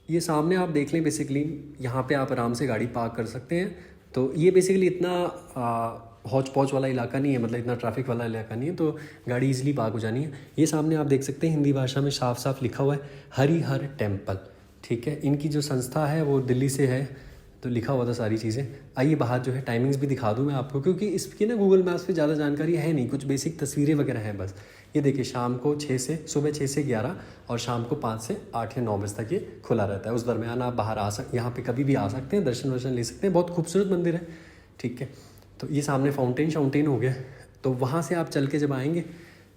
ये सामने आप देख लें, बेसिकली यहाँ पे आप आराम से गाड़ी पार्क कर सकते हैं। तो ये बेसिकली इतना हौच पौच वाला इलाका नहीं है, मतलब इतना ट्रैफिक वाला इलाका नहीं है, तो गाड़ी इजीली पार्क हो जानी है। ये सामने आप देख सकते हैं हिंदी भाषा में साफ साफ लिखा हुआ है हरिहर टेम्पल, ठीक है। इनकी जो संस्था है वो दिल्ली से है, तो लिखा हुआ था सारी चीज़ें। आइए बाहर जो है टाइमिंग्स भी दिखा दूँ मैं आपको, क्योंकि इसकी ना गूगल मैप्स पे ज़्यादा जानकारी है नहीं, कुछ बेसिक तस्वीरें वगैरह हैं बस। ये देखिए शाम को सुबह 6 से 11 और शाम को 5 से 8 या 9 बजे तक ये खुला रहता है। उस दरमियान आप बाहर यहाँ पे कभी भी आ सकते हैं, दर्शन वर्शन ले सकते हैं। बहुत खूबसूरत मंदिर है, ठीक है। तो ये सामने फाउंटेन हो गया, तो वहाँ से आप चल के जब आएंगे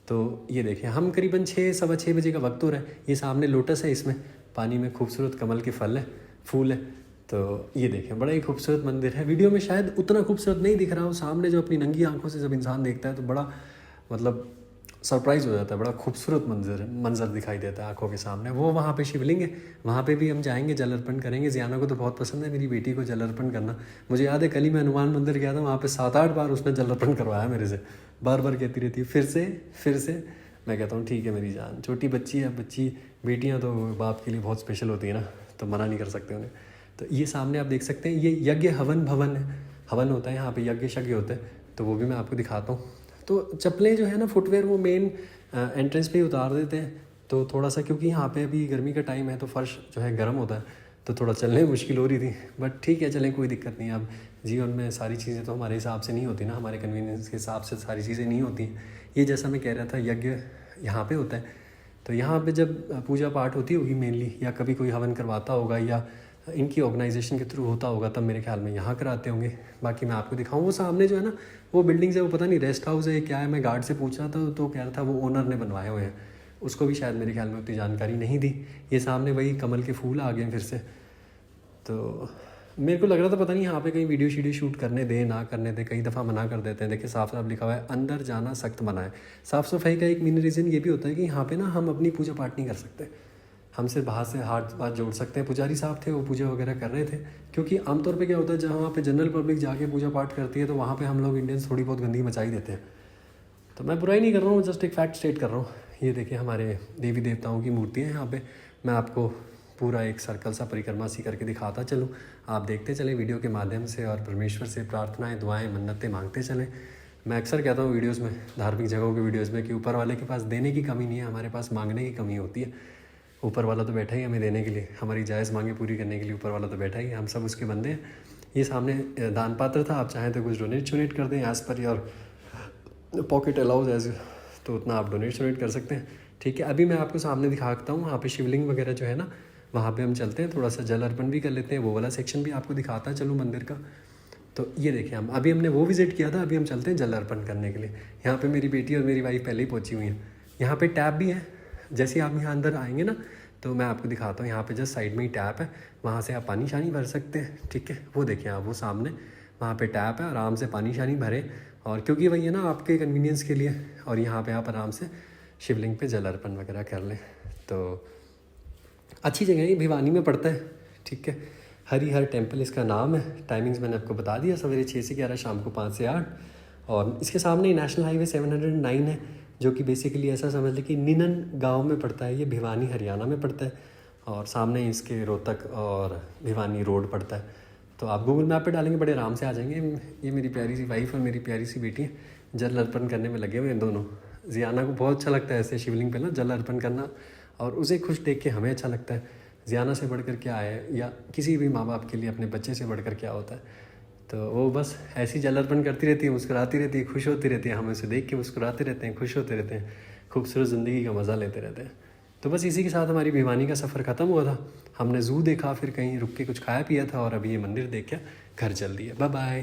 तो ये देखिए हम करीबन 6 सवा 6 बजे का वक्त हो रहा है। ये सामने लोटस है, इसमें पानी में खूबसूरत कमल के फूल है। तो ये देखें बड़ा ही खूबसूरत मंदिर है। वीडियो में शायद उतना खूबसूरत नहीं दिख रहा हो, सामने जो अपनी नंगी आंखों से जब इंसान देखता है तो बड़ा मतलब सरप्राइज़ हो जाता है। बड़ा खूबसूरत मंजर दिखाई देता है आंखों के सामने। वो वहाँ पे शिवलिंग है, वहाँ पे भी हम जाएंगे, जल अर्पण करेंगे। जियाना को तो बहुत पसंद है मेरी बेटी को जल अर्पण करना। मुझे याद है कल ही मैं हनुमान मंदिर गया था, वहाँ पे 7-8 बार उसने जल अर्पण करवाया मेरे से। बार बार कहती रहती है फिर से। मैं कहता हूँ ठीक है मेरी जान, छोटी बच्ची है, बेटियाँ तो बाप के लिए बहुत स्पेशल होती है ना, तो मना नहीं कर सकते उन्हें। तो ये सामने आप देख सकते हैं, ये यज्ञ हवन भवन है, हवन होता है यहाँ पे, यज्ञ होते हैं, तो वो भी मैं आपको दिखाता हूँ। तो चप्पलें जो है ना, फुटवेयर वो मेन एंट्रेंस पे ही उतार देते हैं। तो थोड़ा सा क्योंकि यहाँ पे अभी गर्मी का टाइम है तो फर्श जो है गर्म होता है, तो थोड़ा चलने में मुश्किल हो रही थी, बट ठीक है चलें, कोई दिक्कत नहीं है। अब जीवन में सारी चीज़ें तो हमारे हिसाब से नहीं होती ना, हमारे कन्वीनियंस के हिसाब से सारी चीज़ें नहीं होती। ये जैसा मैं कह रहा था यज्ञ यहाँ पे होता है, तो यहाँ पे जब पूजा पाठ होती होगी मेनली, या कभी कोई हवन करवाता होगा या इनकी ऑर्गेनाइजेशन के थ्रू होता होगा, तब मेरे ख्याल में यहाँ कराते होंगे। बाकी मैं आपको दिखाऊँ, वो सामने जो है ना वो बिल्डिंग्स है, वो पता नहीं रेस्ट हाउस है क्या है। मैं गार्ड से पूछ रहा था तो कह रहा था वो ओनर ने बनवाए हुए हैं, उसको भी शायद मेरे ख्याल में उतनी जानकारी नहीं थी। ये सामने वही कमल के फूल आ गए फिर से। तो मेरे को लग रहा था पता नहीं यहाँ पे कहीं वीडियो शूट करने दे ना करने दे, कई दफ़ा मना कर देते हैं। देखिए साफ साफ लिखा हुआ है अंदर जाना सख्त मना है। साफ़ सफाई का एक मेन रीज़न ये भी होता है कि यहाँ पे ना हम अपनी पूजा पाठ नहीं कर सकते, हम सिर्फ बाहर से हाथ जोड़ सकते हैं। पुजारी साहब थे, वो पूजा वगैरह कर रहे थे, क्योंकि आमतौर पे क्या होता है जहाँ वहाँ पे जनरल पब्लिक जाके पूजा पाठ करती है तो वहाँ पे हम लोग इंडियंस थोड़ी बहुत गंदगी मचाई देते हैं। तो मैं बुराई नहीं कर रहा हूँ, जस्ट एक फैक्ट स्टेट कर रहा हूँ। ये देखिए हमारे देवी देवताओं की मूर्तियाँ हैं यहाँ पे। मैं आपको पूरा एक सर्कल सा परिक्रमा सी करके दिखाता चलूँ, आप देखते चलें वीडियो के माध्यम से, और परमेश्वर से प्रार्थनाएँ दुआएँ मन्नतें मांगते चलें। मैं अक्सर कहता हूँ वीडियोज़ में, धार्मिक जगहों के वीडियोज़ में, कि ऊपर वाले के पास देने की कमी नहीं है, हमारे पास मांगने की कमी होती है। ऊपर वाला तो बैठा ही हमें देने के लिए, हमारी जायज़ मांगे पूरी करने के लिए ऊपर वाला तो बैठा ही, हम सब उसके बंदे हैं। ये सामने दान पात्र था, आप चाहें तो कुछ डोनेट कर दें as per your pocket allows as, तो उतना आप डोनेट कर सकते हैं, ठीक है। अभी मैं आपको सामने दिखाता हूँ, वहाँ पे शिवलिंग वगैरह जो है ना, वहाँ पे हम चलते हैं, थोड़ा सा जल अर्पण भी कर लेते हैं। वो वाला सेक्शन भी आपको दिखाता है चलो मंदिर का। तो ये देखिए हमने वो विज़िट किया था, अभी हम चलते हैं जल अर्पण करने के लिए। यहाँ पे मेरी बेटी और मेरी वाइफ पहले ही पहुँची हुई हैं। यहाँ पे टैप भी है, जैसे आप यहाँ अंदर आएंगे ना तो मैं आपको दिखाता हूँ, यहाँ पे जस्ट साइड में ही टैप है, वहाँ से आप पानी शानी भर सकते हैं, ठीक है। वो देखिए आप, वो सामने वहाँ पे टैप है, आराम से पानी शानी भरें, और क्योंकि वही है ना आपके कन्वीनियंस के लिए, और यहाँ पे आप आराम से शिवलिंग पे जल अर्पण वगैरह कर लें। तो अच्छी जगह है, ये भिवानी में पड़ता है, ठीक है। हरिहर टेम्पल इसका नाम है। टाइमिंग्स मैंने आपको बता दिया, सवेरे 6 से 11, शाम को 5 से 8। और इसके सामने नेशनल हाईवे 709 है, जो कि बेसिकली ऐसा समझ लें कि निनन गांव में पड़ता है। ये भिवानी हरियाणा में पड़ता है, और सामने इसके रोहतक और भिवानी रोड पड़ता है। तो आप गूगल मैप पे डालेंगे बड़े आराम से आ जाएंगे। ये मेरी प्यारी सी वाइफ और मेरी प्यारी सी बेटी जल अर्पण करने में लगे हुए हैं दोनों। जियाना को बहुत अच्छा लगता है ऐसे शिवलिंग पे ना जल अर्पण करना, और उसे खुश देख के हमें अच्छा लगता है। जियाना से बढ़कर क्या है, या किसी भी माँ बाप के लिए अपने बच्चे से बढ़कर क्या होता है। तो वो बस ऐसी जल अर्पण करती रहती है, मुस्कुराती रहती है, खुश होती रहती है, हम उसे देख के मुस्कुराते रहते हैं, खुश होते रहते हैं, खूबसूरत ज़िंदगी का मज़ा लेते रहते हैं। तो बस इसी के साथ हमारी भिवानी का सफ़र ख़त्म हुआ था। हमने ज़ू देखा, फिर कहीं रुक के कुछ खाया पिया था, और अभी ये मंदिर देख के घर चल दिए। Bye bye.